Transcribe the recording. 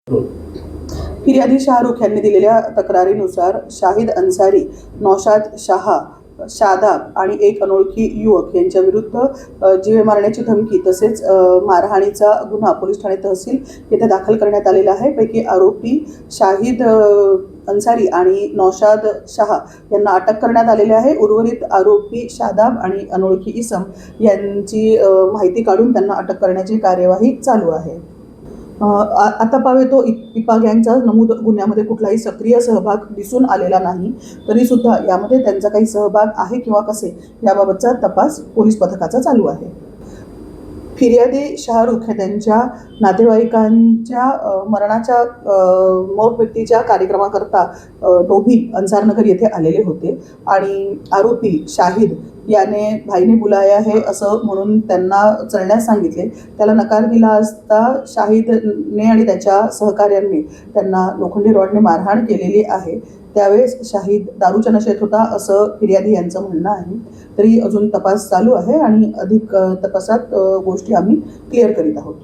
फिर्यादी शाहरुख यांनी दिलेल्या तक्रारीनुसार शाहिद अन्सारी, नौशाद शाह, शादाब आणि एक अनोळखी युवक यांच्या विरुद्ध जीवे मारण्याची धमकी तसेच मारहाणीचा गुन्हा पोलीस ठाणे तहसील येथे दाखल करण्यात आलेला आहे। पैकी आरोपी शाहिद अन्सारी आणि नौशाद शाह यांना अटक करण्यात आलेली आहे। उर्वरित आरोपी शादाब आणि अनोळखी इसम यांची माहिती काढून त्यांना अटक करण्याची कार्यवाही चालू आहे। आता पावे तो इपा गँगचा नमूद गुन्ह्यामध्ये कुठलाही सक्रिय सहभाग दिसून आलेला नाही, तरी सुद्धा यामध्ये त्यांचा काही सहभाग आहे किंवा कसे याबाबतचा तपास पोलीस पथकाचा चालू आहे। फिर्यादी शाहरुख हे त्यांच्या नातेवाईकांच्या मरणाच्या मौत व्यक्तीच्या कार्यक्रमाकरता डोभी अंसारनगर येथे आलेले होते आणि आरोपी शाहिद याने भाईने बुलाया है असं म्हणून त्यांना चलण्यास सांगितले। त्याला नकार दिला असता शाहिदने आणि त्याच्या सहकाऱ्यांनी त्यांना लोखंडी रॉडने मारहाण केलेली आहे। त्यावेळेस शाहिद दारूच्या नशेत होता असं फिर्यादी यांचं म्हणणं आहे। तरी अजून तपास चालू आहे आणि अधिक तपासात गोष्टी आम्ही क्लिअर करीत आहोत।